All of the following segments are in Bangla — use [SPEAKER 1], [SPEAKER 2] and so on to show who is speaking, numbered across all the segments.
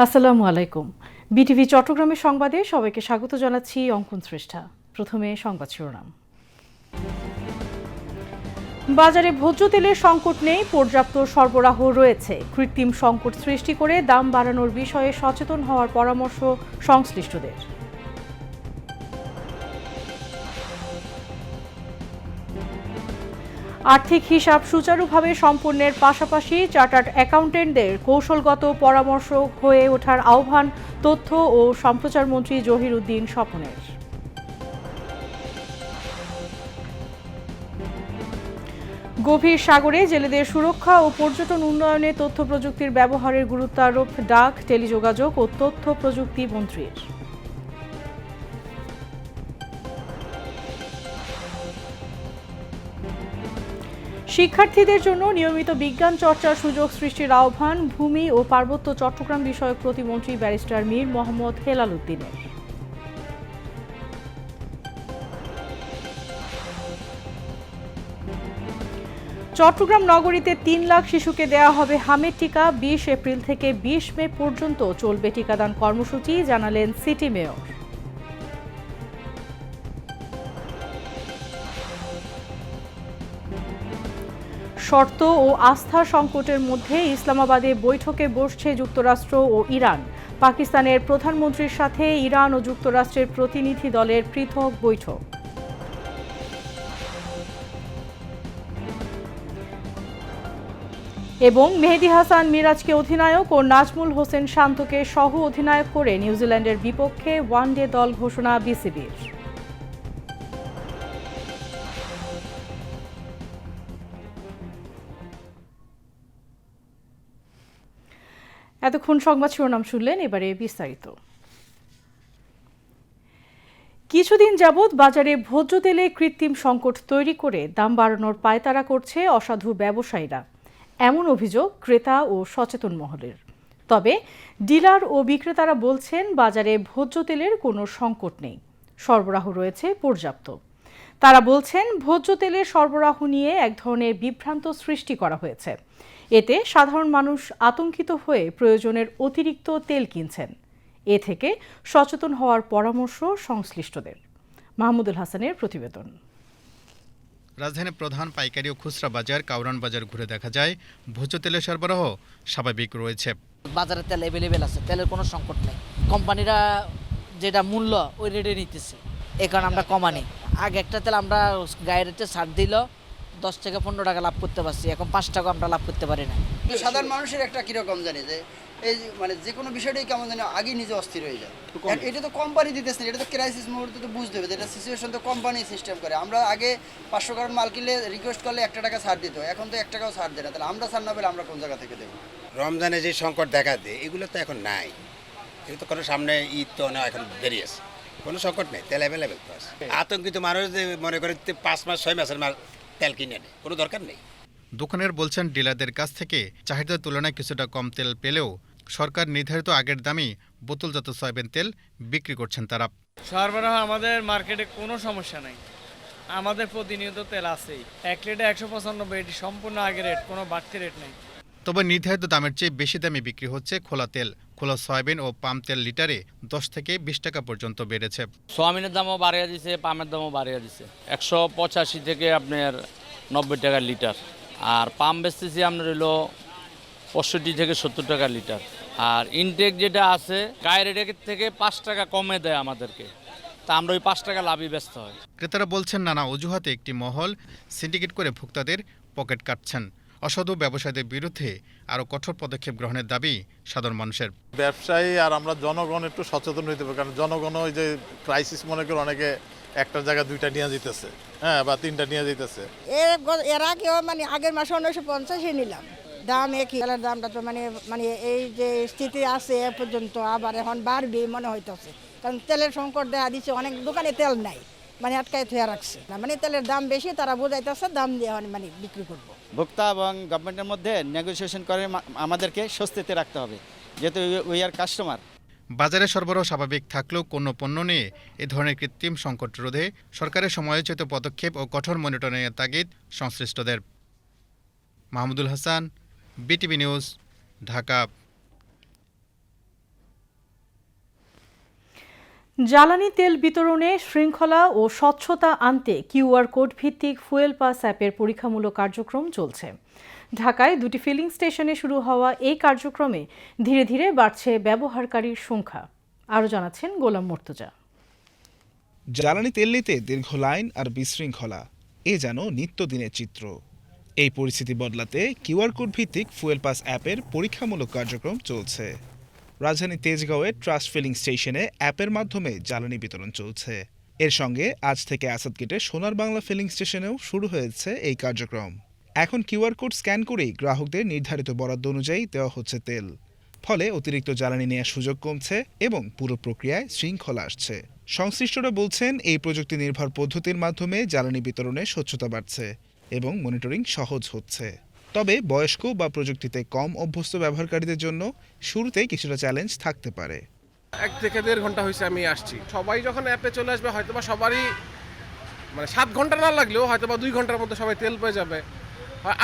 [SPEAKER 1] আসসালামু আলাইকুম। বিটিভি চট্টগ্রামের সংবাদে সবাইকে স্বাগত জানাচ্ছি অঙ্কন শ্রেষ্ঠা। প্রথমে সংবাদ শিরোনাম। বাজারে ভোজ্য তেলের সংকট নেই, পর্যাপ্ত সরবরাহ রয়েছে। কৃত্রিম সংকট সৃষ্টি করে দাম বাড়ানোর বিষয়ে সচেতন হওয়ার পরামর্শ সংশ্লিষ্টদের। আর্থিক হিসাব সুচারুভাবে সম্পন্নের পাশাপাশি চার্টার্ড অ্যাকাউন্টেন্টদের কৌশলগত পরামর্শ হয়ে ওঠার আহ্বান তথ্য ও সম্প্রচার মন্ত্রী জহির উদ্দিন স্বপনের। গভীর সাগরে জেলেদের সুরক্ষা ও পর্যটন উন্নয়নে তথ্য প্রযুক্তির ব্যবহারের গুরুত্ব আরোপ ডাক, টেলিযোগাযোগ ও তথ্য প্রযুক্তি মন্ত্রীর। শিক্ষার্থীদের জন্য নিয়মিত বিজ্ঞান চর্চার সুযোগ সৃষ্টির আহ্বান ভূমি ও পার্বত্য চট্টগ্রাম বিষয়ক প্রতিমন্ত্রী ব্যারিস্টার মীর মোহাম্মদ হেলাল উদ্দিনের। চট্টগ্রাম নগরীতে ৩ লাখ শিশুকে দেওয়া হবে হামের টিকা। ২০ এপ্রিল থেকে ২০ মে পর্যন্ত চলবে টিকাদান কর্মসূচি, জানালেন সিটি মেয়র। শর্ত ও আস্থার সংকটের মধ্যে ইসলামাবাদে বৈঠকে বসছে যুক্তরাষ্ট্র ও ইরান। পাকিস্তানের প্রধানমন্ত্রীর সাথে ইরান ও যুক্তরাষ্ট্রের প্রতিনিধি দলের পৃথক বৈঠক। এবং মেহেদী হাসান মিরাজকে অধিনায়ক ও নাজমুল হোসেন শান্তকে সহ অধিনায়ক করে নিউজিল্যান্ডের বিপক্ষে ওয়ানডে দল ঘোষণা বিসিবির। এতক্ষণ সংবাদ শিরোনাম শুনলেন, এবারে বিস্তারিত। কিছুদিন যাবৎ বাজারে ভোজ্য তেলে কৃত্রিম সংকট তৈরি করে দাম বাড়ানোর পায়তারা করছে অসাধু ব্যবসায়ীরা, এমন অভিযোগ ক্রেতা ও সচেতন মহলের। তবে ডিলার ও বিক্রেতারা বলছেন বাজারে ভোজ্য তেলের কোনো সংকট নেই, সরবরাহ রয়েছে পর্যাপ্ত। তারা বলছেন ভোজ্য তেলের সরবরাহ নিয়ে এক ধরনের বিভ্রান্ত সৃষ্টি করা হয়েছে। এতে সাধারণ মানুষ আতঙ্কিত হয়ে প্রয়োজনের অতিরিক্ত তেল কিনছেন। এ থেকে সচেতন হওয়ার পরামর্শ সংশ্লিষ্টদের। মাহমুদুল হাসানের প্রতিবেদন।
[SPEAKER 2] রাজধানীর প্রধান পাইকারি ও খুচরা বাজার কাউরান বাজার ঘুরে দেখা যায় ভোজ্য তেলের সরবরাহ স্বাভাবিক রয়েছে।
[SPEAKER 3] বাজারে তেল অ্যাভেলেবেল আছে, তেলের কোনো সংকট নেই। কোম্পানিরা যেটা মূল্য ওই রেটে নিতেছে, এই কারণে আমরা কমানি। আগে একটা তেল আমরা গায়ের রেটে ছাড় দিল 10 থেকে 15 টাকা লাভ করতে পারছি, এখন 5 টাকা আমরা লাভ করতে পারি না।
[SPEAKER 4] সাধারণ মানুষের একটা কিরকম জানি যে এই মানে যে কোনো বিষয়টাই কেমন জানি আগে নিজে অস্থির হয়ে যায়। এটা তো কোম্পানি দিতেছে না, এটা তো ক্রাইসিস মুহূর্তে তো বুঝতে হবে, এটা সিচুয়েশন তো কোম্পানি সিস্টেম করে। আমরা আগে 500 কারণ মাল কিনলে রিকোয়েস্ট করলে 1 টাকা ছাড় দিত, এখন তো 1 টাকাও ছাড় দেয় না। তাহলে আমরা ছাড় না পেলে আমরা কোন জায়গা থেকে দেবো?
[SPEAKER 5] রমজানে যে সংকট দেখা দেয় এগুলো তো এখন নাই, এগুলো তো কোনো সামনে ঈদ তো না, এখন বেরিয়ে আছে, কোনো সংকট নেই, তেল অ্যাভেলেবেল তো আছে। আতঙ্কিত মানুষ যে মনে করে 5 মাস 6 মাসের মাল তেল কিনে নেয়, কোনো দরকার নেই।
[SPEAKER 2] দোকানের বলছেন ডিলারদের কাছ থেকে চাহিদার তুলনায় কিছুটা কম তেল পেলেও সরকার নির্ধারিত আগের দামেই বোতলজাত সয়াবিন তেল বিক্রি করছেন তারা।
[SPEAKER 6] সরবরাহ আমাদের মার্কেটে কোনো সমস্যা নাই, আমাদের প্রতিনিয়ত তেল আছেই। 1 লিটার 195, এটি সম্পূর্ণ আগের রেট, কোনো বাড়তি রেট নেই।
[SPEAKER 2] তবে নির্ধারিত দামের চেয়ে বেশি দামে বিক্রি হচ্ছে খোলা তেল। খোলা সয়াবিন ও পাম তেল লিটারে 10 থেকে 20 টাকা পর্যন্ত বেড়েছে।
[SPEAKER 7] সয়াবিনের দামও বাড়িয়ে দিছে, পামের দামও বাড়িয়ে দিছে। 185 থেকে আপনার 90 টাকা লিটার। আর পাম বেচতেছি আপনার হলো 65 থেকে 70 টাকা লিটার। আর ইনটেক যেটা আছে গায়ের রেটের থেকে 5 টাকা কমে দেয় আমাদেরকে, তা আমরা ওই 5 টাকা লাভই ব্যস্ত হয়।
[SPEAKER 2] ক্রেতারা বলছেন নানা অজুহাতে একটি মহল সিন্ডিকেট করে ভোক্তাদের পকেট কাটছেন। অসাধু ব্যবসায়ীদের বিরুদ্ধে আরও কঠোর পদক্ষেপ গ্রহণের দাবি সাধারণ মানুষের।
[SPEAKER 8] ব্যবসায়ী আর আমরা জনগণ একটু সচেতন হইতে হবে, কারণ জনগণ ওই যে ক্রাইসিস মনে করে অনেকে একটা জায়গা 2টা নিয়ে যেতেছে, হ্যাঁ, বা 3টা নিয়ে যেতেছে।
[SPEAKER 9] এর আগেও মানে আগের মাসে 1950 নিলাম, দাম একই। তেলের দামটা তো মানে মানে এই যে স্থিতি আছে এ পর্যন্ত, আবার এখন বাড়বে মনে হইতেছে, কারণ তেলের সংকট দেখা দিচ্ছে, অনেক দোকানে তেল নাই, মানে আটকায় থুয়ে রাখছে না, মানে তেলের দাম বেশি, তারা বোঝাইতেছে দাম দিয়ে মানে বিক্রি করবো।
[SPEAKER 10] ভোক্তা এবং গভর্নমেন্টের মধ্যে নেগোসিয়েশন করে আমাদেরকে স্বস্তিতে রাখতে হবে, যেহেতু উই আর কাস্টমার।
[SPEAKER 2] বাজারে সরবরাহ স্বাভাবিক থাকলেও কোনো পণ্য নিয়ে এ ধরনের কৃত্রিম সংকট রোধে সরকারের সময়োচিত পদক্ষেপ ও কঠোর মনিটরিংয়ের তাগিদ সংশ্লিষ্টদের। Mahmudul Hasan, BTV news, Dhaka.
[SPEAKER 1] জ্বালানি তেল বিতরণে শৃঙ্খলা ও স্বচ্ছতা আনতে কিউআর কোড ভিত্তিক ফুয়েল পাস অ্যাপের পরীক্ষামূলক কার্যক্রম চলছে। ঢাকায় 2টি ফিলিং স্টেশনে শুরু হওয়া এই কার্যক্রমে ধীরে ধীরে বাড়ছে ব্যবহারকারীর সংখ্যা। আরও জানাচ্ছেন গোলাম মুর্তজা।
[SPEAKER 11] জ্বালানি তেল নিতে দীর্ঘ লাইন আর বিশৃঙ্খলা এ যেন নিত্যদিনের চিত্র। এই পরিস্থিতি বদলাতে কিউআর কোড ভিত্তিক ফুয়েল পাস অ্যাপের পরীক্ষামূলক কার্যক্রম চলছে। রাজধানী তেজগাঁওয়ের ট্রাস্ট ফিলিং স্টেশনে অ্যাপের মাধ্যমে জ্বালানি বিতরণ চলছে। এর সঙ্গে আজ থেকে আসাদগেটে সোনার বাংলা ফিলিং স্টেশনেও শুরু হয়েছে এই কার্যক্রম। এখন কিউআর কোড স্ক্যান করেই গ্রাহকদের নির্ধারিত বরাদ্দ অনুযায়ী দেওয়া হচ্ছে তেল। ফলে অতিরিক্ত জ্বালানি নেওয়ার সুযোগ কমছে এবং পুরো প্রক্রিয়ায় শৃঙ্খলা আসছে। সংশ্লিষ্টরা বলছেন, এই প্রযুক্তি নির্ভর পদ্ধতির মাধ্যমে জ্বালানি বিতরণে স্বচ্ছতা বাড়ছে এবং মনিটরিং সহজ হচ্ছে। তবে বয়স্ক বা প্রযুক্তিতে কম অভ্যস্ত ব্যবহারকারীদের জন্য শুরুতে কিছুটা চ্যালেঞ্জ থাকতে পারে।
[SPEAKER 12] 1 থেকে 1.5 ঘন্টা হয়েছে আমি আসছি। সবাই যখন অ্যাপে চলে আসবে হয়তোবা সবারই 7 ঘন্টা না লাগলেও হয়তোবা 2 ঘন্টার মধ্যে সবাই তেল পেয়ে যাবে।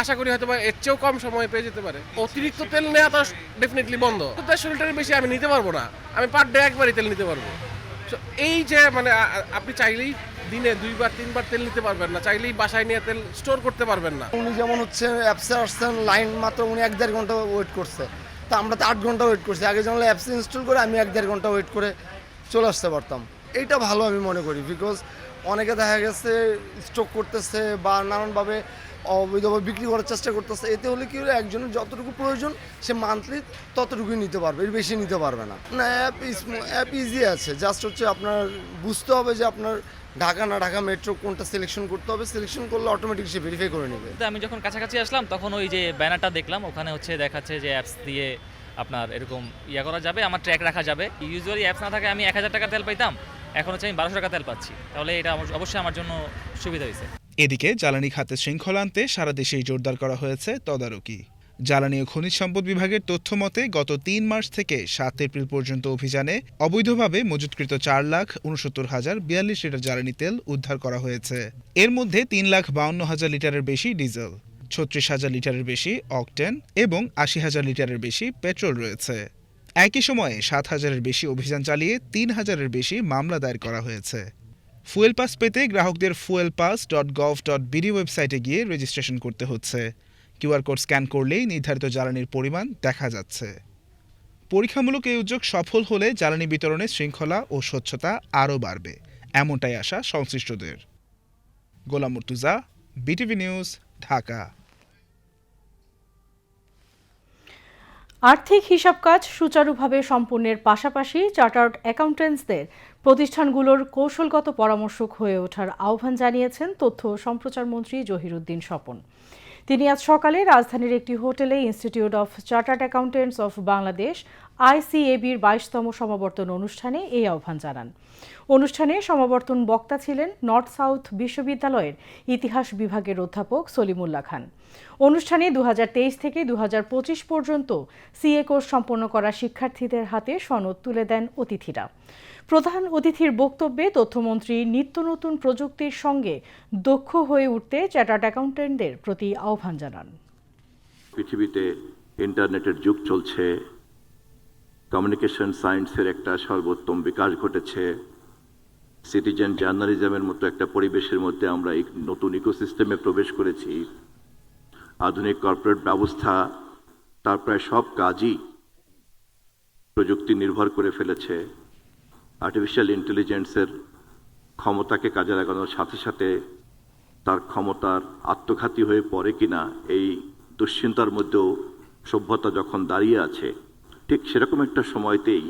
[SPEAKER 12] আশা করি হয়তোবা এর চেয়েও কম সময় পেয়ে যেতে পারে। অতিরিক্ত তেল নেওয়া তো ডেফিনেটলি বন্ধ। 10 লিটারের বেশি আমি নিতে পারবো না। আমি পার ডে একবারই তেল নিতে পারবো। এই যে আপনি চাইলেই দিনে 2 বার 3 বার তেল নিতে পারবেন না, চাইলেই বাসায় নিয়ে তেল স্টোর করতে পারবেন না।
[SPEAKER 13] উনি যেমন অ্যাপসে আসছেন, লাইন মাত্র উনি 1-1.5 ঘন্টা ওয়েট করছে, তা আমরা তো 8 ঘন্টা ওয়েট করছি। আগে যেমন অ্যাপসে ইনস্টল করে আমি 1-1.5 ঘন্টা ওয়েট করে চলে আসতে পারতাম। এইটা ভালো আমি মনে করি, বিকজ অনেকে দেখা গেছে স্টক করতেছে বা নানানভাবে অবৈধভাবে বিক্রি করার চেষ্টা করতেছে। এতে হলে কি হলো, একজনের যতটুকু প্রয়োজন সে মান্থলি ততটুকুই নিতে পারবে, এর বেশি নিতে পারবে না। অ্যাপ ইজি আছে, জাস্ট আপনার বুঝতে হবে যে আপনার ঢাকা না ঢাকা মেট্রো কোনটা সিলেকশন করতে হবে। সিলেকশন করলে অটোমেটিক সে ভেরিফাই করে নেবে।
[SPEAKER 14] আমি যখন কাছাকাছি আসলাম তখন ওই যে ব্যানারটা দেখলাম, ওখানে দেখাচ্ছে যে অ্যাপস দিয়ে আপনার এরকম করা যাবে, আমার ট্র্যাক রাখা যাবে। ইউজুয়ালি অ্যাপস না থাকে আমি 1000 টাকা তেল পাইতাম, এখন আমি 1200 টাকা তেল পাচ্ছি। তাহলে এটা অবশ্যই আমার জন্য সুবিধা হয়েছে।
[SPEAKER 11] এদিকে জ্বালানি খাতে শৃঙ্খলা আনতে সারা দেশেই জোরদার করা হয়েছে তদারকি। জ্বালানি ও খনিজ সম্পদ বিভাগের তথ্য মতে গত 3 মার্চ থেকে 7 এপ্রিল পর্যন্ত অভিযানে অবৈধভাবে মজুতকৃত 4,69,042 লিটার জ্বালানি তেল উদ্ধার করা হয়েছে। এর মধ্যে 3,52,000 লিটারের বেশি ডিজেল, 36,000 লিটারের বেশি অকটেন এবং 80,000 লিটারের বেশি পেট্রোল রয়েছে। একই সময়ে 7,000-এর বেশি অভিযান চালিয়ে 3,000-এর বেশি মামলা দায়ের করা হয়েছে। ফুয়েল পাস পেতে গ্রাহকদের fuelpass.gov.bd ওয়েবসাইটে গিয়ে রেজিস্ট্রেশন করতে হচ্ছে। কিউআর কোড স্ক্যান করলেই নির্ধারিত জ্বালানির পরিমাণ দেখা যাচ্ছে। পরীক্ষামূলক এই উদ্যোগ সফল হলে জ্বালানি বিতরণে শৃঙ্খলা ও স্বচ্ছতা আরও বাড়বে, এমনটাই আশা সংশ্লিষ্টদের। গোলাম মুর্তজা, বিটিভি নিউজ, ঢাকা।
[SPEAKER 1] আর্থিক হিসাব কাজ সুচারুভাবে সম্পন্নের পাশাপাশি চার্টার্ড অ্যাকাউন্ট্যান্টসদের প্রতিষ্ঠানগুলোর কৌশলগত পরামর্শক হয়ে ওঠার আহ্বান জানিয়েছেন তথ্য ও সম্প্রচার মন্ত্রী জহিরুদ্দিন স্বপন। তিনি আজ সকালে রাজধানীর একটি হোটেলে institute of chartered accountants of Bangladesh ICAB-র 22তম সমাবর্তন অনুষ্ঠানে এই আহ্বান জানান। অনুষ্ঠানে সমাবর্তন বক্তা ছিলেন নর্থ সাউথ বিশ্ববিদ্যালয়ের ইতিহাস বিভাগের অধ্যাপক সলিমুল্লাহ খান। অনুষ্ঠানে 2023 থেকে 2025 পর্যন্ত CA কোর্স সম্পন্ন করা শিক্ষার্থীদের হাতে সনদ তুলে দেন অতিথিরা। প্রধান অতিথির বক্তব্যে তথ্যমন্ত্রী নিত্য নতুন প্রযুক্তির সঙ্গে দক্ষ হয়ে উঠতে চার্টার্ড অ্যাকাউন্ট্যান্টদের প্রতি আহ্বান জানান।
[SPEAKER 15] পৃথিবীতে ইন্টারনেটের যুগ চলছে, কমিউনিকেশন সায়েন্সের একটা সর্বোত্তম বিকাশ ঘটেছে। সিটিজেন জার্নালিজমের মতো একটা পরিবেশের মধ্যে আমরা এই নতুন ইকোসিস্টেমে প্রবেশ করেছি। আধুনিক কর্পোরেট ব্যবস্থা তার প্রায় সব কাজই প্রযুক্তি নির্ভর করে ফেলেছে। আর্টিফিশিয়াল ইন্টেলিজেন্সের ক্ষমতাকে কাজে লাগানোর সাথে সাথে তার ক্ষমতার আত্মঘাতী হয়ে পড়ে কিনা এই দুশ্চিন্তার মধ্যেও সভ্যতা যখন দাঁড়িয়ে আছে, ঠিক সেরকম একটা সময়তেই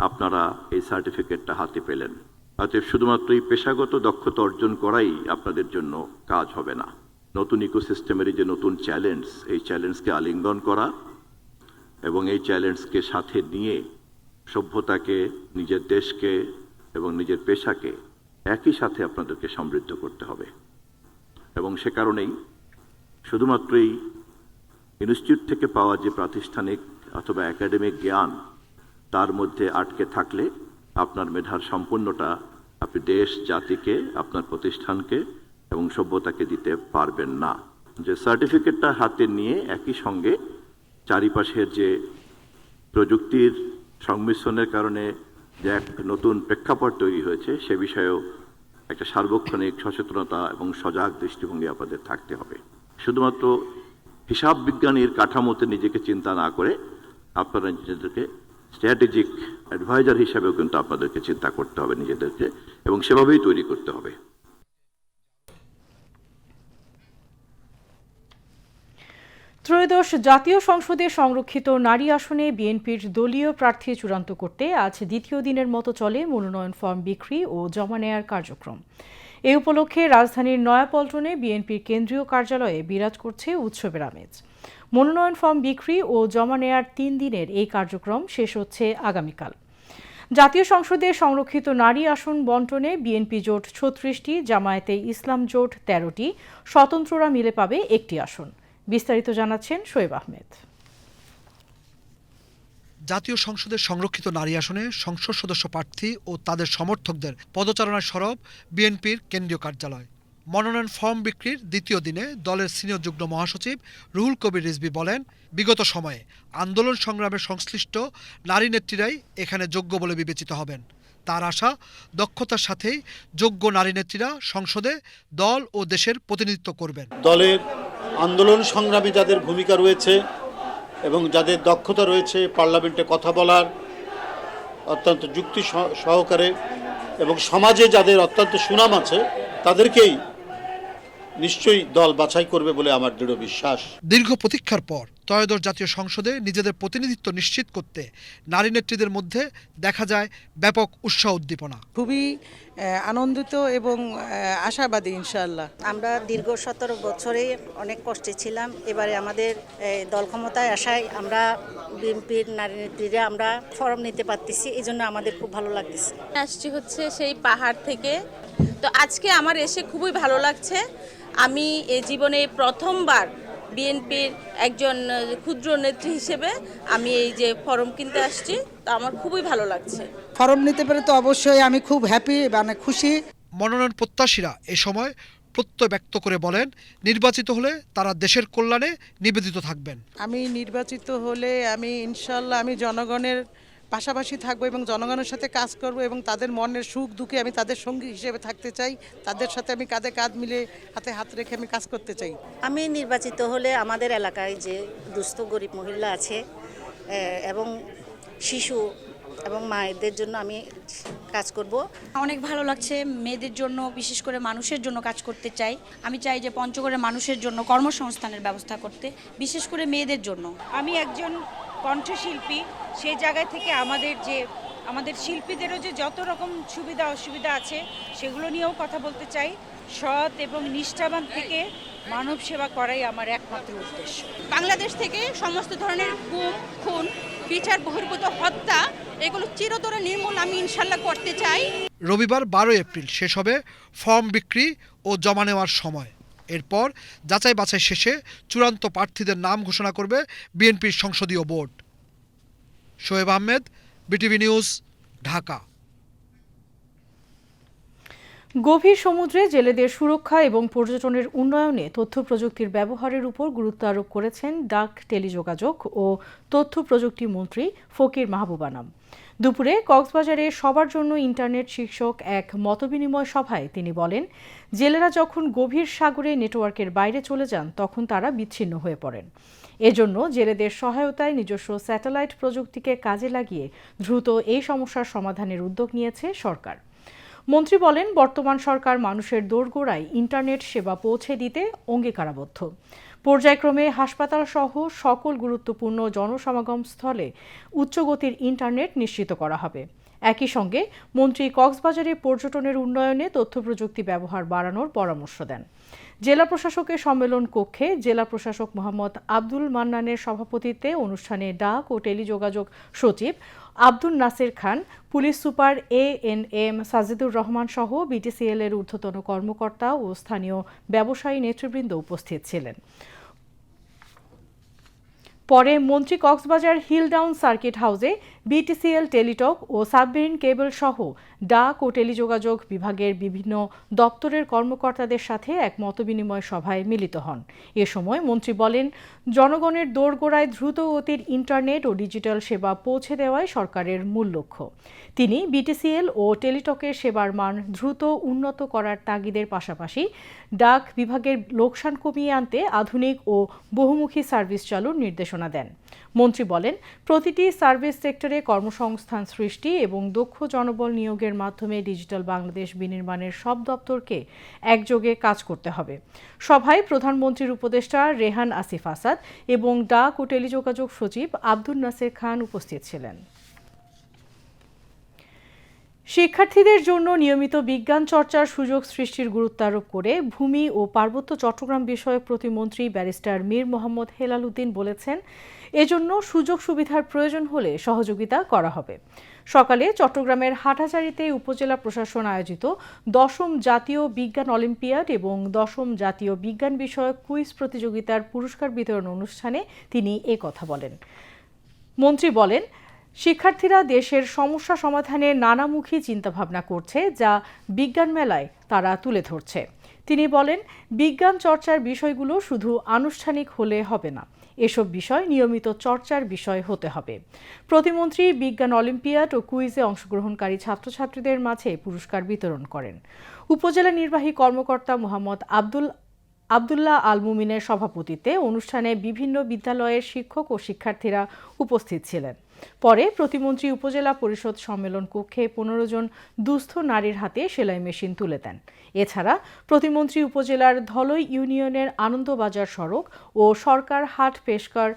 [SPEAKER 15] আপনারা এই সার্টিফিকেটটা হাতে পেলেন। অতএব শুধুমাত্র এই পেশাগত দক্ষতা অর্জন করাই আপনাদের জন্য কাজ হবে না। নতুন ইকোসিস্টেমের যে নতুন চ্যালেঞ্জ, এই চ্যালেঞ্জকে আলিঙ্গন করা এবং এই চ্যালেঞ্জকে সাথে নিয়ে সভ্যতাকে, নিজের দেশকে এবং নিজের পেশাকে একই সাথে আপনাদেরকে সমৃদ্ধ করতে হবে। এবং সে কারণেই শুধুমাত্রই ইনস্টিটিউট থেকে পাওয়া যে প্রাতিষ্ঠানিক অথবা একাডেমিক জ্ঞান, তার মধ্যে আটকে থাকলে আপনার মেধার সম্পূর্ণটা আপনি দেশ, জাতিকে, আপনার প্রতিষ্ঠানকে এবং সভ্যতাকে দিতে পারবেন না। যে সার্টিফিকেটটা হাতে নিয়ে একই সঙ্গে চারিপাশের যে প্রযুক্তির সংমিশ্রণের কারণে যে এক নতুন প্রেক্ষাপট তৈরি হয়েছে সে বিষয়েও একটা সার্বক্ষণিক সচেতনতা এবং সজাগ দৃষ্টিভঙ্গি আপনাদের থাকতে হবে। শুধুমাত্র হিসাব বিজ্ঞানীর কাঠামোতে নিজেকে চিন্তা না করে আপনারা নিজেদেরকে স্ট্র্যাটেজিক অ্যাডভাইজার হিসাবেও কিন্তু আপনাদেরকে চিন্তা করতে হবে নিজেদেরকে, এবং সেভাবেই তৈরি করতে হবে।
[SPEAKER 1] ত্রয়োদশ জাতীয় সংসদে সংরক্ষিত নারী আসনে বিএনপির দলীয় প্রার্থী চূড়ান্ত করতে আজ দ্বিতীয় দিনের মতো চলে মনোনয়ন ফর্ম বিক্রি ও জমা নেয়ার কার্যক্রম। এ উপলক্ষে রাজধানীর নয়াপল্টনে বিএনপির কেন্দ্রীয় কার্যালয়ে বিরাজ করছে উৎসবের আমেজ। মনোনয়ন ফর্ম বিক্রি ও জমা নেয়ার 3 দিনের এই কার্যক্রম শেষ হচ্ছে আগামীকাল। জাতীয় সংসদে সংরক্ষিত নারী আসন বন্টনে বিএনপি জোট 36টি, জামায়াতে ইসলাম জোট 13টি, স্বতন্ত্ররা মিলে পাবে 1টি আসন। বিস্তারিত জানাচ্ছেন শোয়েব আহমেদ।
[SPEAKER 16] জাতীয় সংসদের সংরক্ষিত নারী আসনে সংসদ সদস্য প্রার্থী ও তাদের সমর্থকদের পদচারণায় সরব বিএনপির কেন্দ্রীয় কার্যালয়। মনোনয়ন ফর্ম বিক্রির দ্বিতীয় দিনে দলের সিনিয়র যুগ্ম মহাসচিব রুহুল কবির রিজভী বলেন, বিগত সময়ে আন্দোলন সংগ্রামে সংশ্লিষ্ট নারী নেত্রীরাই এখানে যোগ্য বলে বিবেচিত হবেন। তার আশা, দক্ষতার সাথেই যোগ্য নারী নেত্রীরা সংসদে দল ও দেশের প্রতিনিধিত্ব করবেন।
[SPEAKER 17] দলের আন্দোলন সংগ্রামে যাদের ভূমিকা রয়েছে এবং যাদের দক্ষতা রয়েছে পার্লামেন্টে কথা বলার অত্যন্ত যুক্তি সহকারে, এবং সমাজে যাদের অত্যন্ত সুনাম আছে তাদেরকেই নিশ্চয়ই দল বাছাই করবে বলে আমার দৃঢ় বিশ্বাস।
[SPEAKER 16] দীর্ঘ প্রতীক্ষার পর ত্রয়োদশ জাতীয় সংসদে নিজেদের প্রতিনিধিত্ব নিশ্চিত করতে নারী নেত্রীদের মধ্যে দেখা যায় ব্যাপক উৎসাহ উদ্দীপনা।
[SPEAKER 18] খুবই আনন্দিত এবং আশাবাদী ইনশাআল্লাহ।
[SPEAKER 19] আমরা দীর্ঘ 17 বছরে অনেক কষ্টে ছিলাম। এবারে আমাদের দল ক্ষমতায় আসায় আমরা বিএনপির নারী নেত্রীরা আমরা ফরম নিতে পারতেছি, এই জন্য আমাদের খুব ভালো লাগতেছে।
[SPEAKER 20] আসছি হচ্ছে সেই পাহাড় থেকে, তো আজকে আমার এসে খুবই ভালো লাগছে। আমি এই জীবনে প্রথমবার বিএনপির একজন ক্ষুদ্র নেত্রী হিসেবে আমি এই যে ফরম কিনতে আসছি, তো আমার খুবই ভালো লাগছে।
[SPEAKER 18] ফরম নিতে পেরে তো অবশ্যই আমি খুব হ্যাপি, মানে খুশি।
[SPEAKER 16] মনোনয়ন প্রত্যাশীরা এ সময় প্রত্যয় ব্যক্ত করে বলেন, নির্বাচিত হলে তারা দেশের কল্যাণে নিবেদিত থাকবেন।
[SPEAKER 18] আমি নির্বাচিত হলে আমি ইনশাআল্লাহ আমি জনগণের পাশাপাশি থাকবো এবং জনগণের সাথে কাজ করব এবং তাদের মনের সুখ দুঃখে আমি তাদের সঙ্গী হিসেবে থাকতে চাই। তাদের সাথে আমি কাঁধে কাঁধ মিলে হাতে হাত রেখে আমি কাজ করতে চাই।
[SPEAKER 19] আমি নির্বাচিত হলে আমাদের এলাকায় যে দুস্থ গরিব মহিলা আছে এবং শিশু এবং মায়েদের জন্য আমি কাজ করব।
[SPEAKER 21] অনেক ভালো লাগছে, মেয়েদের জন্য বিশেষ করে মানুষের জন্য কাজ করতে চাই। আমি চাই যে পঞ্চগড়ের মানুষের জন্য কর্মসংস্থানের ব্যবস্থা করতে, বিশেষ করে মেয়েদের জন্য।
[SPEAKER 22] আমি একজন কণ্ঠশিল্পী, সেই জায়গা থেকে আমাদের শিল্পীদেরও যে যত রকম সুবিধা অসুবিধা আছে সেগুলো নিয়েও কথা বলতে চাই। সৎ এবং নিষ্ঠাবান থেকে মানব সেবা করাই আমার একমাত্র উদ্দেশ্য।
[SPEAKER 21] বাংলাদেশ থেকে সমস্ত ধরনের গুম, খুন, বিচার বহির্ভূত হত্যা এগুলো চিরতরে নির্মূল আমি ইনশাল্লাহ করতে চাই।
[SPEAKER 16] রবিবার 12 এপ্রিল শেষ হবে ফর্ম বিক্রি ও জমা নেওয়ার সময়। এরপর যাচাই বাছাই শেষে চূড়ান্ত প্রার্থীদের নাম ঘোষণা করবে বিএনপির সংসদীয় board. Shoaib Ahmed, BTV news, Dhaka.
[SPEAKER 1] গভীর সমুদ্রে জেলেদের সুরক্ষা এবং পর্যটনের উন্নয়নে তথ্য প্রযুক্তির ব্যবহারের উপর গুরুত্ব আরোপ করেছেন ডাক, টেলিযোগাযোগ ও তথ্য প্রযুক্তি মন্ত্রী ফকির মাহবুব আনাম। দুপুরে কক্সবাজারে সবার জন্য ইন্টারনেট শীর্ষক এক মতবিনিময় সভায় তিনি বলেন, জেলেরা যখন গভীর সাগরে নেটওয়ার্কের বাইরে চলে যান তখন তারা বিচ্ছিন্ন হয়ে পড়েন। এজন্য জেলেদের সহায়তায় নিজস্ব স্যাটেলাইট প্রযুক্তিকে কাজে লাগিয়ে দ্রুত এই সমস্যার সমাধানের উদ্যোগ নিয়েছে সরকার। মন্ত্রী বলেন, বর্তমান সরকার মানুষের দোরগোড়ায় ইন্টারনেট সেবা পৌঁছে দিতে অঙ্গীকারাবদ্ধ। পর্যায়ক্রমে হাসপাতাল সহ সকল গুরুত্বপূর্ণ জনসমাগম স্থলে উচ্চগতির ইন্টারনেট নিশ্চিত করা হবে। একই সঙ্গে মন্ত্রী কক্সবাজারে পর্যটনের উন্নয়নে তথ্য প্রযুক্তি ব্যবহার বাড়ানোর পরামর্শ দেন। জেলা প্রশাসকের সম্মেলন কক্ষে জেলা প্রশাসক মোহাম্মদ আব্দুল মান্নানের সভাপতিত্বে অনুষ্ঠানে ডাক ও টেলিযোগাযোগ সচিব Abdul Nasir Khan, police super ANM Sajidur Rahman সহ BTCL এর ঊর্ধ্বতন কর্মকর্তা ও স্থানীয় ব্যবসায়ী নেতৃবৃন্দ উপস্থিত ছিলেন। পরে মন্ত্রী কক্সবাজার হিলডাউন সার্কিট হাউসে বিটিসিএল, টেলিটক ও সাবমেরিন কেবল সহ ডাক ও টেলিযোগাযোগ বিভাগের বিভিন্ন দপ্তরের কর্মকর্তাদের সাথে এক মতবিনিময় সভায় মিলিত হন। এ সময় মন্ত্রী বলেন, জনগণের দোরগোড়ায় দ্রুত গতির ইন্টারনেট ও ডিজিটাল সেবা পৌঁছে দেওয়াই সরকারের মূল লক্ষ্য। তিনি বিটিসিএল ও টেলিটকের সেবার মান দ্রুত উন্নত করার তাগিদের পাশাপাশি ডাক বিভাগের লোকসান কমিয়ে আনতে আধুনিক ও বহুমুখী সার্ভিস চালুর নির্দেশনা দেন। মন্ত্রী বলেন, প্রতিটি সার্ভিস সেক্টরে কর্মসংস্থান সৃষ্টি এবং দক্ষ জনবল নিয়োগের মাধ্যমে ডিজিটাল বাংলাদেশ বিনির্মাণের সব দপ্তরকে একযোগে কাজ করতে হবে। সভায় প্রধানমন্ত্রীর উপদেষ্টা রেহান আসিফ আসাদ এবং ডাক ও টেলিযোগাযোগ সচিব আব্দুল নাসের খান উপস্থিত ছিলেন। শিক্ষার্থীদের জন্য নিয়মিত বিজ্ঞান চর্চার সুযোগ সৃষ্টির গুরুত্ব আরোপ করে ভূমি ও পার্বত্য চট্টগ্রাম বিষয়ক প্রতিমন্ত্রী ব্যারিস্টার মীর মোহাম্মদ হেলাল উদ্দিন বলেছেন, এজন্য সুযোগ সুবিধার প্রয়োজন হলে সহযোগিতা করা হবে। সকালে চট্টগ্রামের হাটহাজারীতে উপজেলা প্রশাসন আয়োজিত 10ম জাতীয় বিজ্ঞান অলিম্পিয়াড এবং 10ম জাতীয় বিজ্ঞান বিষয়ক কুইজ প্রতিযোগিতার পুরস্কার বিতরণ অনুষ্ঠানে তিনি এ কথা বলেন। মন্ত্রী বলেন, শিক্ষার্থীরা দেশের সমস্যা সমাধানে নানামুখী চিন্তাভাবনা করছে, যা বিজ্ঞান মেলায় তারা তুলে ধরছে। তিনি বলেন, বিজ্ঞান চর্চার বিষয়গুলো শুধু আনুষ্ঠানিক হলে হবে না, এসব বিষয় নিয়মিত চর্চার বিষয় হতে হবে। প্রতিমন্ত্রী বিজ্ঞান অলিম্পিয়াড ও কুইজে অংশগ্রহণকারী ছাত্রছাত্রীদের মাঝে পুরস্কার বিতরণ করেন। উপজেলা নির্বাহী কর্মকর্তা মোহাম্মদ আব্দুল্লাহ আল মুমিনের সভাপতিত্বে অনুষ্ঠানে বিভিন্ন বিদ্যালয়ের শিক্ষক ও শিক্ষার্থীরা উপস্থিত ছিলেন। পরে প্রতিমন্ত্রী উপজেলা পরিষদ সম্মেলন কক্ষে 15 জন দুস্থ নারীর হাতে সেলাই মেশিন তুলে দেন। এছাড়া প্রতিমন্ত্রী উপজেলার ধলই ইউনিয়নের আনন্দবাজার সড়ক ও সরকার হাট পেশকার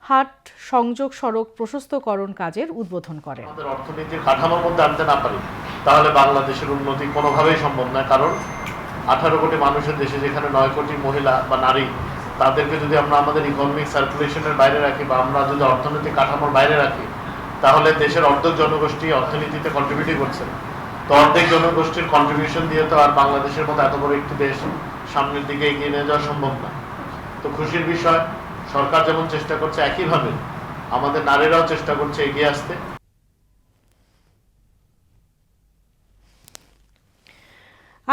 [SPEAKER 1] হাট সংযোগ সড়ক প্রশস্তকরণ কাজের উদ্বোধন করেন।
[SPEAKER 8] আমাদের অর্থনীতির কাঠামোর মধ্যে আনতে না পারি তাহলে বাংলাদেশের উন্নতি কোনোভাবেই সম্ভব নয়। কারণ 18 কোটি মানুষের দেশে যেখানে 9 কোটি মহিলা বা নারী, তাদেরকে যদি আমরা আমাদের ইকোনমিক সার্কুলেশনের বাইরে রাখি বা আমরা যদি অর্থনৈতিক কাঠামোর বাইরে রাখি, তাহলে দেশের অর্ধেক জনগোষ্ঠী অর্থনীতিতে কন্ট্রিবিউটই করছে। তো অর্ধেক জনগোষ্ঠীর কন্ট্রিবিউশন দিয়ে তো আর বাংলাদেশের মতো এত বড় একটি দেশ সামনের দিকে এগিয়ে নিয়ে যাওয়া সম্ভব না। তো খুশির বিষয়, সরকার যেমন চেষ্টা করছে একইভাবে আমাদের নারীরাও চেষ্টা করছে এগিয়ে আসতে।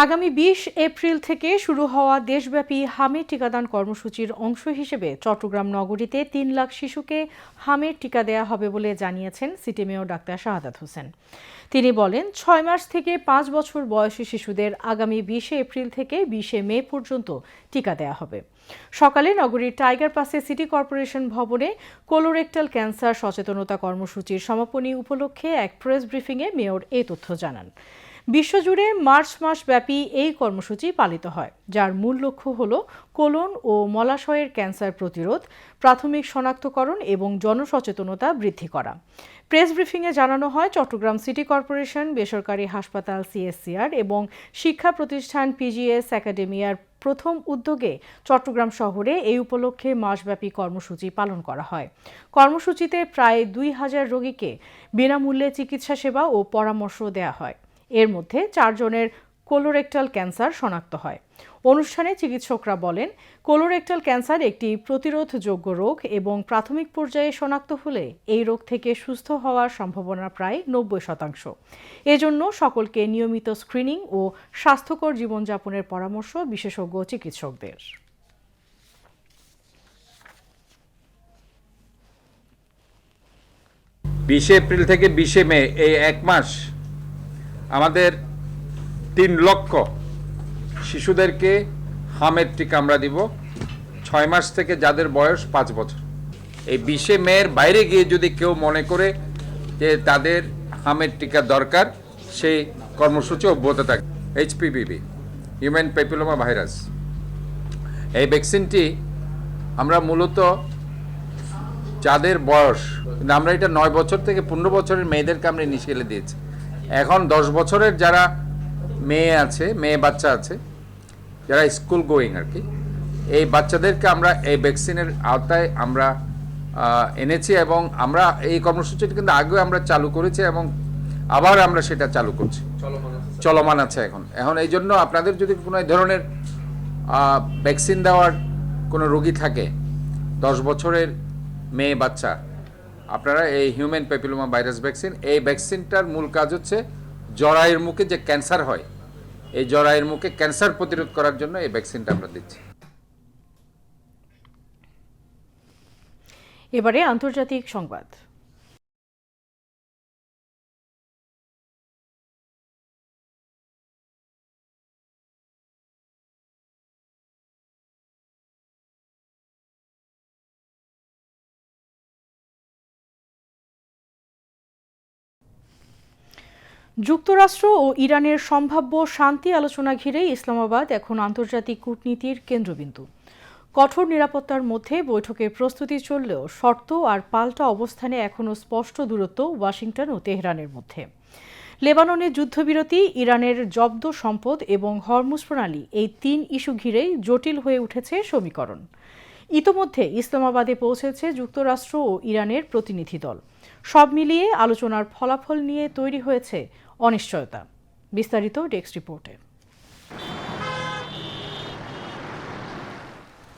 [SPEAKER 1] আগামী 20 এপ্রিল থেকে শুরু হওয়া দেশব্যাপী হামের টিকাদান কর্মসূচির অংশ হিসেবে চট্টগ্রাম নগরীতে 3 লাখ শিশুকে হামের টিকা দেওয়া হবে বলে জানিয়েছেন city mayor doctor Shahadat Hossain. তিনি বলেন, 6 মাস থেকে 5 বছর বয়সী শিশুদের আগামী 20 এপ্রিল থেকে 20 মে পর্যন্ত টিকা দেওয়া হবে। সকালে নগরীর টাইগার পাসে সিটি কর্পোরেশন ভবনে কোলোরেক্টাল ক্যান্সার সচেতনতা কর্মসূচির সমাপনী উপলক্ষে এক প্রেস ব্রিফিংয়ে মেয়র এই তথ্য জানান। বিশ্বজুড়ে মার্চ মাস ব্যাপী এই কর্মসূচি পালিত হয়, যার মূল লক্ষ্য হল কোলন ও মলাশয়ের ক্যান্সার প্রতিরোধ, প্রাথমিক শনাক্তকরণ এবং জনসচেতনতা বৃদ্ধি করা। প্রেস ব্রিফিংয়ে জানানো হয়, চট্টগ্রাম সিটি কর্পোরেশন, বেসরকারি হাসপাতাল সিএসসিআর এবং শিক্ষা প্রতিষ্ঠান পিজিএস একাডেমিয়ার প্রথম উদ্যোগে চট্টগ্রাম শহরে এই উপলক্ষে মাসব্যাপী কর্মসূচি পালন করা হয়। কর্মসূচিতে প্রায় 2000 রোগীকে বিনামূল্যে চিকিৎসা সেবা ও পরামর্শ দেওয়া হয়। এর মধ্যে 4 জনের কোলোরেক্টাল ক্যান্সার শনাক্ত হয়। অনুষ্ঠানে চিকিৎসকরা বলেন, কোলোরেক্টাল ক্যান্সার একটি প্রতিরোধযোগ্য রোগ এবং প্রাথমিক পর্যায়ে শনাক্ত হলে এই রোগ থেকে সুস্থ হওয়ার সম্ভাবনা প্রায় 90%। এজন্য সকলকে নিয়মিত স্ক্রিনিং ও স্বাস্থ্যকর জীবনযাপনের পরামর্শ বিশেষজ্ঞ চিকিৎসকদের।
[SPEAKER 3] 20 এপ্রিল থেকে 20 মে এই 1 মাস আমাদের 3 লক্ষ শিশুদেরকে হামের টিকা আমরা দিব, 6 মাস থেকে যাদের বয়স 5 বছর। এই 20 মের বাইরে গিয়ে যদি কেউ মনে করে যে তাদের হামের টিকা দরকার, সেই কর্মসূচি অব্যাহত থাকে। এইচপিভিভি, হিউম্যান প্যাপিলোমা ভাইরাস, এই ভ্যাকসিনটি আমরা মূলত যাদের বয়স, আমরা এটা 9 বছর থেকে 15 বছরের মেয়েদেরকে আমরা ইনিশিয়ালি দিয়েছি। এখন 10 বছরের যারা মেয়ে বাচ্চা আছে, যারা স্কুল গোয়িং আর কি, এই বাচ্চাদেরকে আমরা এই ভ্যাকসিনের আওতায় আমরা এনেছি এবং আমরা এই কর্মসূচিটি কিন্তু আগেও আমরা চালু করেছি এবং আবার আমরা সেটা চালু করছি, চলমান আছে এখন এই জন্য আপনাদের যদি কোনো এই ধরনের ভ্যাকসিন দেওয়ার কোনো রোগী থাকে, 10 বছরের মেয়ে বাচ্চা, আপনারা এই হিউম্যান প্যাপিলোমা ভাইরাস ভ্যাকসিন, এই ভ্যাকসিনটার মূল কাজ হচ্ছে জরায়ুর মুখে যে ক্যান্সার হয়, এই জরায়ুর মুখে ক্যান্সার প্রতিরোধ করার জন্য এই ভ্যাকসিনটা আমরা দিচ্ছি।
[SPEAKER 1] এবারে আন্তর্জাতিক সংবাদ। যুক্তরাষ্ট্র ও ইরানের সম্ভাব্য শান্তি আলোচনা ঘিরে ইসলামাবাদ এখন আন্তর্জাতিক কূটনীতির কেন্দ্রবিন্দু। কঠোর নিরাপত্তার মধ্যে বৈঠকের প্রস্তুতি চললেও শর্ত আর পাল্টা অবস্থানে এখনও স্পষ্ট দূরত্ব ওয়াশিংটন ও তেহরানের মধ্যে। লেবাননের যুদ্ধবিরতি, ইরানের জব্দ সম্পদ এবং হরমুজ প্রণালী, এই 3 ইস্যু ঘিরেই জটিল হয়ে উঠেছে সমীকরণ। ইতোমধ্যে ইসলামাবাদে পৌঁছেছে যুক্তরাষ্ট্র ও ইরানের প্রতিনিধি দল। সব মিলিয়ে আলোচনার ফলাফল নিয়ে তৈরি হয়েছে অনিশ্চয়তা। বিস্তারিত ডেস্ক রিপোর্টে।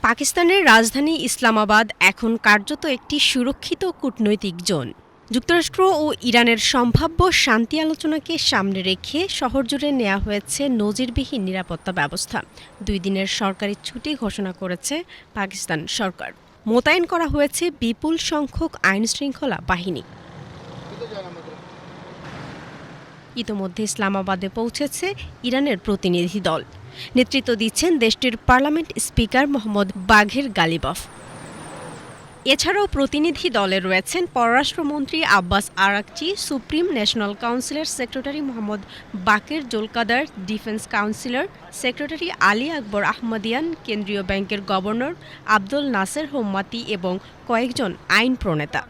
[SPEAKER 4] পাকিস্তানের রাজধানী ইসলামাবাদ এখন কার্যত একটি সুরক্ষিত কূটনৈতিক জোন। যুক্তরাষ্ট্র ও ইরানের সম্ভাব্য শান্তি আলোচনাকে সামনে রেখে শহর জুড়ে নেওয়া হয়েছে নজিরবিহীন নিরাপত্তা ব্যবস্থা। 2 দিনের সরকারি ছুটি ঘোষণা করেছে পাকিস্তান সরকার। মোতায়েন করা হয়েছে বিপুল সংখ্যক আইনশৃঙ্খলা বাহিনী। ইতোমধ্যে ইসলামাবাদে পৌঁছেছে ইরানের প্রতিনিধি দল। নেতৃত্ব দিচ্ছেন দেশটির পার্লামেন্ট স্পিকার মোহাম্মদ বাঘের গালিবফ। এছাড়াও প্রতিনিধি দলে রয়েছেন পররাষ্ট্রমন্ত্রী আব্বাস আরাকচি, সুপ্রিম ন্যাশনাল কাউন্সিলের সেক্রেটারি মোহাম্মদ বাকের জোলকাদার, defence councillor secretary Ali Akbar আহমদিয়ান, কেন্দ্রীয় ব্যাংকের গভর্নর আব্দুল নাসের হোম্মাতি এবং কয়েকজন আইন প্রণেতা।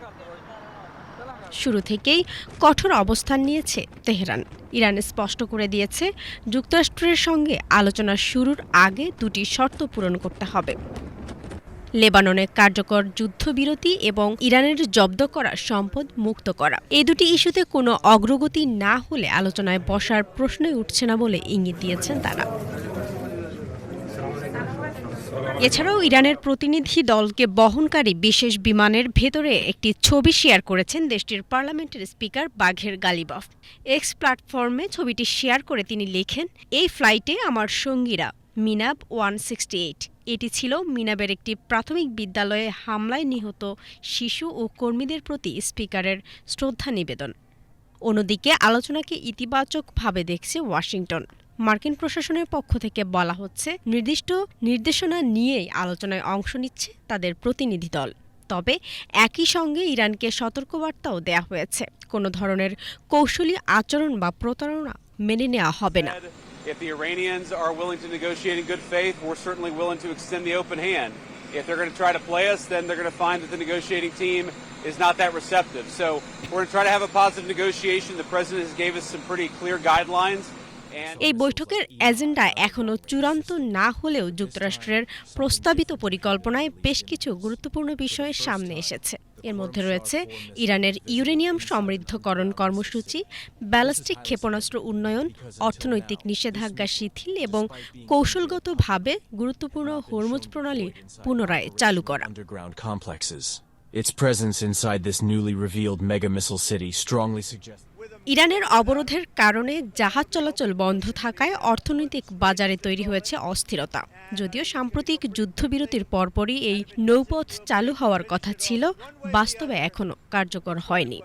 [SPEAKER 4] শুরু থেকেই কঠোর অবস্থান নিয়েছে তেহরান। ইরান স্পষ্ট করে দিয়েছে যুক্তরাষ্ট্রের সঙ্গে আলোচনা শুরুর আগে 2টি শর্ত পূরণ করতে হবে: লেবাননে কার্যকর যুদ্ধবিরতি এবং ইরানের জব্দ করা সম্পদ মুক্ত করা। এই 2টি ইস্যুতে কোনো অগ্রগতি না হলে আলোচনায় বসার প্রশ্নই উঠছে না বলে ইঙ্গিত দিয়েছেন তারা। এছাড়াও ইরানের প্রতিনিধি দলকে বহনকারী বিশেষ বিমানের ভেতরে একটি ছবি শেয়ার করেছেন দেশটির পার্লামেন্টের স্পিকার বাঘের গালিবফ। এক্স প্ল্যাটফর্মে ছবিটি শেয়ার করে তিনি লেখেন, এই ফ্লাইটে আমার সঙ্গীরা মিনাব 168। এটি ছিল মিনাবের একটি প্রাথমিক বিদ্যালয়ে হামলায় নিহত শিশু ও কর্মীদের প্রতি স্পিকারের শ্রদ্ধা নিবেদন। অন্যদিকে আলোচনাকে ইতিবাচকভাবে দেখছে ওয়াশিংটন। মার্কিন প্রশাসনের পক্ষ থেকে বলা হচ্ছে, নির্দিষ্ট নির্দেশনা নিয়েই আলোচনায় অংশ নিচ্ছে তাদের প্রতিনিধি দল। তবে একই সঙ্গে ইরানকে সতর্কবার্তাও দেয়া হয়েছে, কোনো ধরনের কৌশলী আচরণ বা প্রতারণা মেনে নেওয়া হবে না।
[SPEAKER 5] If the Iranians are willing to negotiate in good faith, we're certainly willing to extend the open hand. If they're going to try to play us, then they're going to find that the negotiating team is not that receptive. So we're going to try to have a positive negotiation. The president has gave us some pretty clear guidelines.
[SPEAKER 4] এই বৈঠকের এজেন্ডা এখনও চূড়ান্ত না হলেও যুক্তরাষ্ট্রের প্রস্তাবিত পরিকল্পনায় বেশ কিছু গুরুত্বপূর্ণ বিষয় সামনে এসেছে। এর মধ্যে রয়েছে ইরানের ইউরেনিয়াম সমৃদ্ধকরণ কর্মসূচি, ব্যালিস্টিক ক্ষেপণাস্ত্র উন্নয়ন, অর্থনৈতিক নিষেধাজ্ঞা শিথিল এবং কৌশলগতভাবে গুরুত্বপূর্ণ হরমুজ প্রণালী পুনরায় চালু করা।
[SPEAKER 23] Its presence inside this newly revealed mega missile city strongly suggests
[SPEAKER 4] ইরানের অবরোধের কারণে জাহাজ চলাচল বন্ধ থাকায় অর্থনৈতিক বাজারে তৈরি হয়েছে অস্থিরতা। যদিও সাম্প্রতিক যুদ্ধবিরতির পরপরই এই নৌপথ চালু হওয়ার কথা ছিল, বাস্তবে এখনও কার্যকর হয়নি।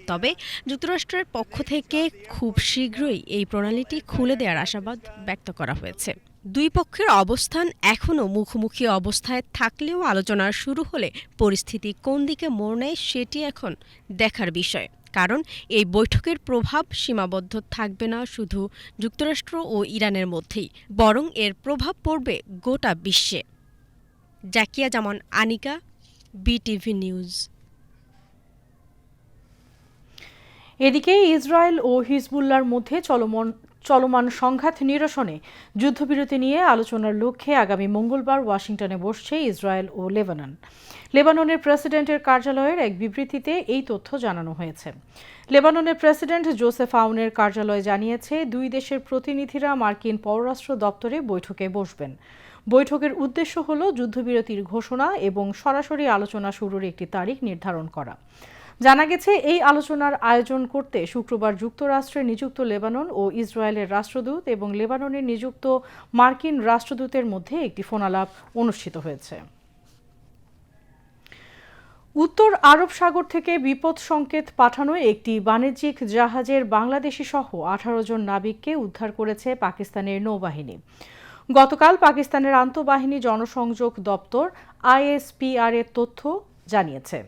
[SPEAKER 4] তবে যুক্তরাষ্ট্রের পক্ষ থেকে খুব শীঘ্রই এই প্রণালীটি খুলে দেওয়ার আশাবাদ ব্যক্ত করা হয়েছে। 2 পক্ষের অবস্থান এখনও মুখোমুখি অবস্থায় থাকলেও আলোচনা শুরু হলে পরিস্থিতি কোন দিকে মোড় নেয় সেটি এখন দেখার বিষয়। কারণ এই বৈঠকের প্রভাব সীমাবদ্ধ থাকবে না শুধু যুক্তরাষ্ট্র ও ইরানের মধ্যেই, বরং এর প্রভাব পড়বে গোটা বিশ্বে। জাকিয়া জামান আনিকা, বিটিভি নিউজ।
[SPEAKER 1] এদিকে ইসরায়েল ও হিজবুল্লাহর মধ্যে চলমান সংঘাত নিরসনে যুদ্ধবিরতি নিয়ে আলোচনার লক্ষ্যে আগামী মঙ্গলবার ওয়াশিংটনে বসছে ইসরায়েল ও লেবানন। লেবাননের প্রেসিডেন্টের কার্যালয়ের এক বিবৃতিতে এই তথ্য জানানো হয়েছে। লেবাননের প্রেসিডেন্ট জোসেফ আউনের কার্যালয় জানিয়েছে, 2 দেশের প্রতিনিধিরা মার্কিন পররাষ্ট্র দপ্তরে বৈঠকে বসবেন। বৈঠকের উদ্দেশ্য হল যুদ্ধবিরতির ঘোষণা এবং সরাসরি আলোচনা শুরুর একটি তারিখ নির্ধারণ করা। জানা গেছে এই আলোচনার আয়োজন করতে শুক্রবার যুক্তরাষ্ট্রে নিযুক্ত লেবানন ও ইসরায়েলের রাষ্ট্রদূত এবং লেবাননে নিযুক্ত মার্কিন রাষ্ট্রদূতের মধ্যে একটি ফোনালাপ অনুষ্ঠিত হয়েছে। উত্তর আরব সাগর থেকে বিপদ সংকেত পাঠানো একটি বাণিজ্যিক জাহাজের বাংলাদেশি সহ 18 জন নাবিককে উদ্ধার করেছে পাকিস্তানের নৌবাহিনী। গতকাল পাকিস্তানের আন্তঃবাহিনী জনসংযোগ দপ্তর ISPR এর তথ্য জানিয়েছে।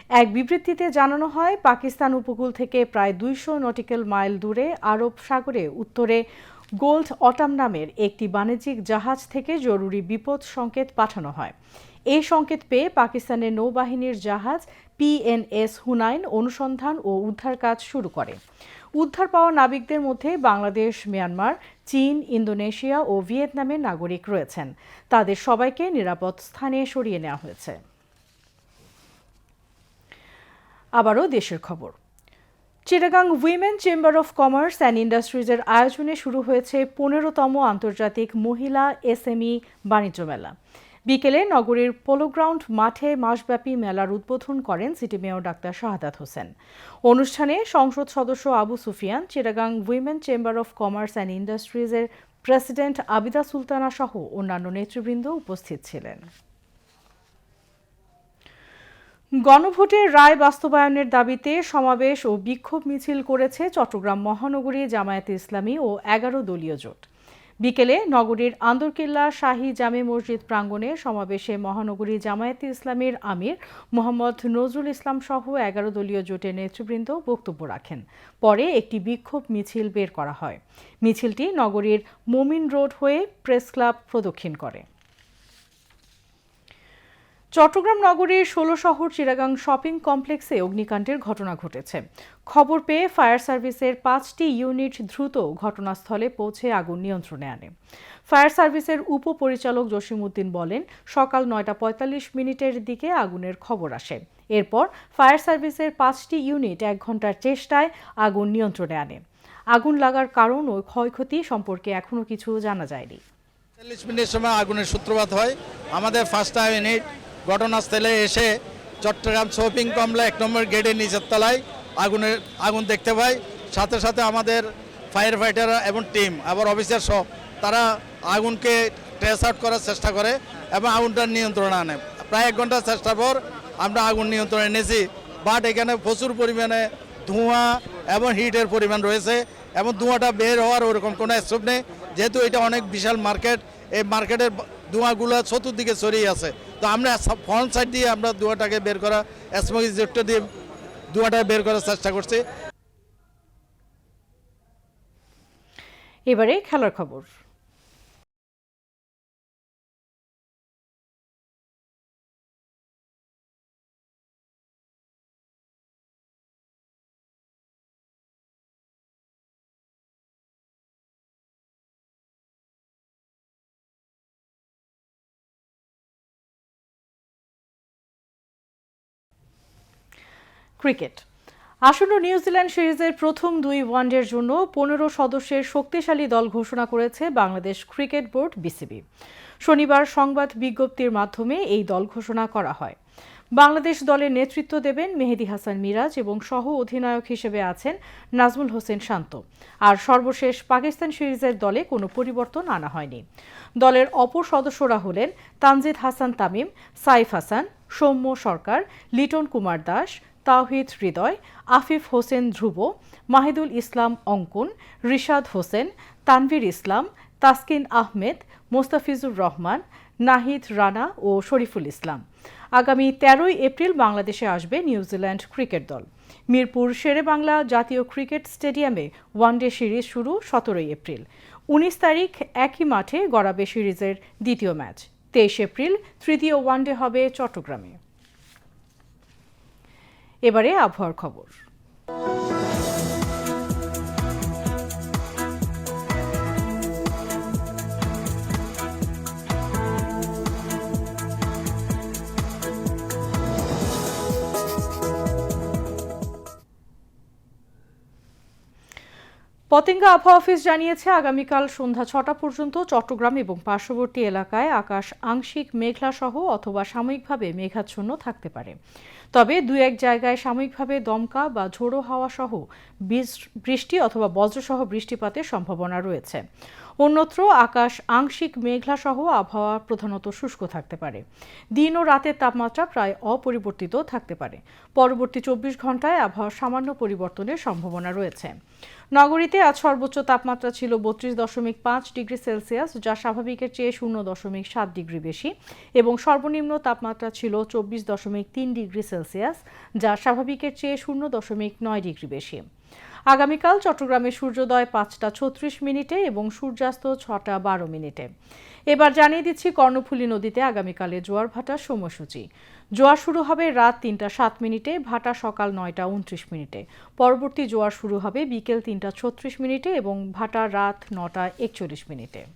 [SPEAKER 1] এক বিবৃতিতে জানানো হয়, পাকিস্তান উপকূল থেকে প্রায় 200 নটিক্যাল মাইল দূরে আরব সাগরে উত্তরে গোল্ড অটাম নামের একটি বাণিজ্যিক জাহাজ থেকে জরুরি বিপদ সংকেত পাঠানো হয়। এই সংকেত পেয়ে পাকিস্তানের নৌবাহিনীর জাহাজ PNS হুনাইন অনুসন্ধান ও উদ্ধার কাজ শুরু করে। উদ্ধার পাওয়া নাবিকদের মধ্যে বাংলাদেশ, মিয়ানমার, চীন, ইন্দোনেশিয়া ও ভিয়েতনামের নাগরিক রয়েছেন। তাদের সবাইকে নিরাপদ স্থানে সরিয়ে নেওয়া হয়েছে। আবারও দেশের খবর। Chittagong women chamber of commerce and ইন্ডাস্ট্রিজের আয়োজনে শুরু হয়েছে 15তম আন্তর্জাতিক মহিলা SME বাণিজ্য মেলা। বিকেলে নগরীর পোলো গ্রাউন্ড মাঠে মাসব্যাপী মেলার উদ্বোধন করেন city mayor doctor Shahadat Hossain. অনুষ্ঠানে সংসদ সদস্য Abu Sufian, Chittagong women chamber of commerce and ইন্ডাস্ট্রিজের প্রেসিডেন্ট আবিদা সুলতানা সহ অন্যান্য নেতৃবৃন্দ উপস্থিত ছিলেন। গণভোটের রায় বাস্তবায়নের দাবিতে সমাবেশ ও বিক্ষোভ মিছিল করেছে চট্টগ্রাম মহানগরী জামায়াতে ইসলামী ও 11 দলীয় জোট। বিকেলে নগরীর আন্দরকিল্লা শাহী জামে মসজিদ প্রাঙ্গণে সমাবেশে মহানগরী জামায়াতে ইসলামীর আমির মোহাম্মদ নজরুল ইসলাম সহ 11 দলীয় জোটের নেতৃবৃন্দ বক্তব্য রাখেন। পরে একটি বিক্ষোভ মিছিল বের করা হয়। মিছিলটি নগরীর মোমিন রোড হয়ে প্রেস ক্লাব প্রদক্ষিণ করে। চট্টগ্রাম নগরীর 16 শহর চিটাগাং শপিং কমপ্লেক্সে অগ্নিকাণ্ডের ঘটনা ঘটেছে। খবর পেয়ে ফায়ার সার্ভিসের 5টি ইউনিট দ্রুত ঘটনাস্থলে পৌঁছে আগুন নিয়ন্ত্রণে আনে। ফায়ার সার্ভিসের উপপরিচালক জসিমউদ্দিন বলেন, সকাল 9:45 দিকে আগুনের খবর আসে। এরপর ফায়ার সার্ভিসের 5টি ইউনিট 1 ঘন্টার চেষ্টায় আগুন নিয়ন্ত্রণে আনে। আগুন লাগার কারণ ও ক্ষয়ক্ষতি সম্পর্কে এখনো কিছু জানা যায়নি।
[SPEAKER 6] 40 মিনিটের সময় আগুনের সূত্রপাত হয়। আমাদের ফার্স্ট ইউনিট ঘটনাস্থলে এসে চট্টগ্রাম শপিং কমপ্লেক্স 1 নম্বর গেটের নিচের তলায় আগুন দেখতে পাই। সাথে সাথে আমাদের ফায়ার ফাইটার এবং টিম আবার অফিসার সহ তারা আগুনকে ট্রেস আউট করার চেষ্টা করে এবং আগুনটা নিয়ন্ত্রণে আনে। প্রায় 1 ঘন্টা চেষ্টার পর আমরা আগুন নিয়ন্ত্রণে এনেছি। বাট এখানে প্রচুর পরিমাণে ধোঁয়া এবং হিটের পরিমাণ রয়েছে এবং ধোঁয়াটা বের হওয়ার ওরকম কোনো স্কোপ নেই, যেহেতু এটা অনেক বিশাল মার্কেট। এই মার্কেটের ধোঁয়াগুলো চতুর্দিকে ছড়িয়ে আছে। তো আমরা ফ্রন্ট সাইড দিয়ে আমরা ধোঁয়াটাকে বের করা স্মোকি জেটটা দিয়ে ধোঁয়াটা বের করার চেষ্টা করছি।
[SPEAKER 1] এবারে খেলার খবর। ক্রিকেট। আসন্ন নিউজিল্যান্ড সিরিজের প্রথম 2 ওয়ানডের জন্য 15 সদস্যের শক্তিশালী দল ঘোষণা করেছে বাংলাদেশ ক্রিকেট বোর্ড BCB। শনিবার সংবাদ বিজ্ঞপ্তির মাধ্যমে এই দল ঘোষণা করা হয়। বাংলাদেশ দলের নেতৃত্ব দেবেন মেহেদী হাসান মিরাজ এবং সহ অধিনায়ক হিসেবে আছেন নাজমুল হোসেন শান্ত। আর সর্বশেষ পাকিস্তান সিরিজের দলে কোনো পরিবর্তন আনা হয়নি। দলের অপর সদস্যরা হলেন তানজিদ হাসান তামিম, সাইফ হাসান, সৌম্য সরকার, লিটন কুমার দাস, তাওহিদ হৃদয়, আফিফ হোসেন ধ্রুব, মাহিদুল ইসলাম অঙ্কন, রিশাদ হোসেন, তানভীর ইসলাম, তাসকিন আহমেদ, মোস্তাফিজুর রহমান, নাহিদ রানা ও শরীফুল ইসলাম। আগামী 13 এপ্রিল বাংলাদেশে আসবে নিউজিল্যান্ড ক্রিকেট দল। মিরপুর শেরেবাংলা জাতীয় ক্রিকেট স্টেডিয়ামে ওয়ানডে সিরিজ শুরু 17 এপ্রিল। 19 তারিখ একই মাঠে গড়াবে সিরিজের দ্বিতীয় ম্যাচ। 23 এপ্রিল তৃতীয় ওয়ানডে হবে চট্টগ্রামে। এবারে আবহাওয়ার খবর। পতেঙ্গা আবহাওয়া অফিস জানিয়েছে আগামীকাল সন্ধ্যা ৬টা পর্যন্ত চট্টগ্রাম এবং পার্শ্ববর্তী এলাকায় আকাশ আংশিক মেঘলা সহ অথবা সাময়িকভাবে মেঘাচ্ছন্ন থাকতে পারে। তবে দুই এক জায়গায় সাময়িকভাবে দমকা বা ঝোড়ো হাওয়া সহ বৃষ্টি অথবা বজ্রসহ বৃষ্টিপাতের সম্ভাবনা রয়েছে। অন্যত্র আকাশ আংশিক মেঘলা সহ আবহাওয়া প্রধানত শুষ্ক থাকতে পারে। দিন ও রাতের তাপমাত্রা প্রায় অপরিবর্তিত থাকতে পারে। পরবর্তী ২৪ ঘন্টায় আবহাওয়ার সামান্য পরিবর্তনের সম্ভাবনা রয়েছে। নগরীতে আজ সর্বোচ্চ তাপমাত্রা ছিল ৩২.৫ ডিগ্রি সেলসিয়াস, যা স্বাভাবিকের চেয়ে ০.৭ ডিগ্রি বেশি, এবং সর্বনিম্ন তাপমাত্রা ছিল ২৪.৩ ডিগ্রি সেলসিয়াস, যা স্বাভাবিকের চেয়ে ০.৯ ডিগ্রি বেশি। আগামীকাল চট্টগ্রামে সূর্যোদয় ৫টা ৩৬ এবং সূর্যাস্ত ৬টা ১২। এবার জানিয়ে দিচ্ছি কর্ণফুলী নদীতে আগামীকালে জোয়ার ভাটার সময়সূচি। জোয়ার শুরু হবে রাত ৩টা ৭, ভাটা সকাল ৯টা ২৯। পরবর্তী জোয়ার শুরু হবে বিকেল ৩টা ৩৬ এবং ভাটা রাত ৯টা ৪১।